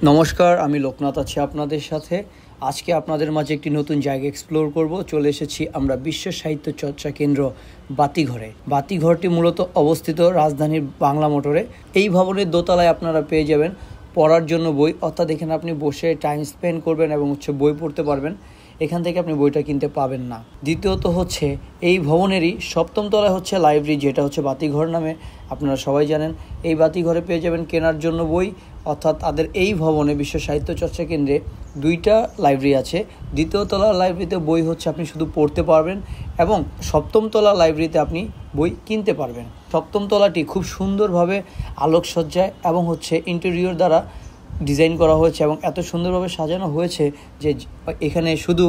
নমস্কার, আমি লোকনাথ আছি আপনাদের সাথে। আজকে আপনাদের মাঝে একটি নতুন জায়গা এক্সপ্লোর করব। চলে এসেছি আমরা বিশ্ব সাহিত্য চর্চা কেন্দ্র বাতিঘরে। বাতিঘরটি মূলত অবস্থিত রাজধানীর বাংলা মোটরে। এই ভবনের দোতলায় আপনারা পেয়ে যাবেন পড়ার জন্য বই, অর্থাৎ এখানে আপনি বসে টাইম স্পেন্ড করবেন এবং বই পড়তে পারবেন। এখান থেকে আপনি বইটা কিনতে পাবেন না। দ্বিতীয়ত হচ্ছে এই ভবনেরই সপ্তম তলায় হচ্ছে লাইব্রেরি, যেটা হচ্ছে বাতিঘর নামে আপনারা সবাই জানেন। এই বাতিঘরে পেয়ে যাবেন কেনার জন্য বই, অর্থাৎ তাদের এই ভবনে বিশ্ব সাহিত্য চর্চা কেন্দ্রে দুইটা লাইব্রেরি আছে। দ্বিতীয় তলার লাইব্রেরিতে বই হচ্ছে আপনি শুধু পড়তে পারবেন এবং সপ্তম তলার লাইব্রেরিতে আপনি বই কিনতে পারবেন। সপ্তম তলাটি খুব সুন্দরভাবে আলোকসজ্জায় এবং ইন্টেরিয়র দ্বারা ডিজাইন করা হয়েছে এবং এত সুন্দরভাবে সাজানো হয়েছে যে এখানে শুধু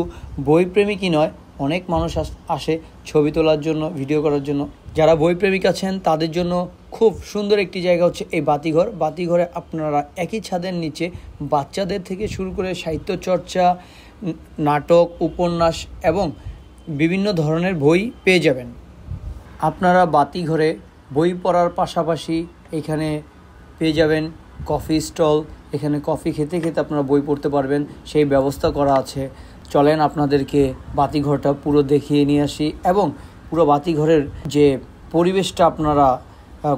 বই প্রেমিকই নয়, অনেক মানুষ আসে ছবি তোলার জন্য, ভিডিও করার জন্য। যারা বই প্রেমিক আছেন তাদের জন্য খুব সুন্দর একটি জায়গা হচ্ছে এই বাতিঘর। বাতিঘরে আপনারা একই ছাদের নিচে বাচ্চাদের থেকে শুরু করে সাহিত্য চর্চা, নাটক, উপন্যাস এবং বিভিন্ন ধরনের বই পেয়ে যাবেন। আপনারা বাতিঘরে বই পড়ার পাশাপাশি এখানে পেয়ে যাবেন কফি স্টল। এখানে কফি খেতে খেতে আপনারা বই পড়তে পারবেন, সেই ব্যবস্থা করা আছে। চলেন আপনাদেরকে বাতিঘরটা পুরো দেখিয়ে নিয়ে আসি এবং পুরো বাতিঘরের যে পরিবেশটা আপনারা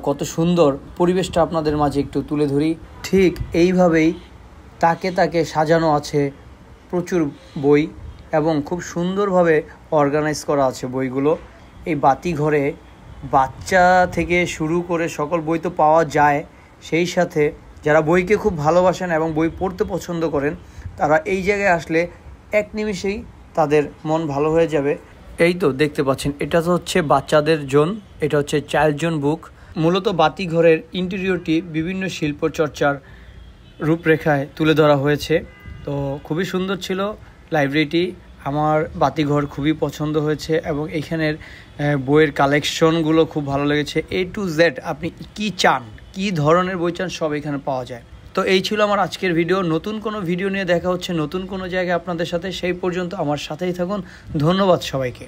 কত সুন্দর পরিবেশটা আপনাদের মাঝে একটু তুলে ধরি। ঠিক এইভাবেই তাকে তাকে সাজানো আছে প্রচুর বই এবং খুব সুন্দরভাবে অর্গানাইজ করা আছে বইগুলো। এই বাতিঘরে বাচ্চা থেকে শুরু করে সকল বই তো পাওয়া যায়, সেই সাথে যারা বইকে খুব ভালোবাসেন এবং বই পড়তে পছন্দ করেন তারা এই জায়গায় আসলে এক নিমিষেই তাদের মন ভালো হয়ে যাবে। এই তো দেখতে পাচ্ছেন, এটা তো হচ্ছে বাচ্চাদের জোন, এটা হচ্ছে চাইল্ড জোন বুক। মূলত বাতিঘরের ইন্টেরিয়রটি বিভিন্ন শিল্প চর্চার রূপরেখায় তুলে ধরা হয়েছে। তো খুবই সুন্দর ছিল লাইব্রেরিটি। আমার বাতিঘর খুবই পছন্দ হয়েছে এবং এখানের বইয়ের কালেকশনগুলো খুব ভালো লেগেছে। A to Z আপনি কি চান, কি ধরনের বই চান, সব এখানে পাওয়া যায়। তো এই ছিল আমার আজকের ভিডিও। নতুন কোনো ভিডিও নিয়ে দেখা হচ্ছে নতুন কোনো জায়গায় আপনাদের সাথে। সেই পর্যন্ত আমার সাথেই থাকুন। ধন্যবাদ সবাইকে।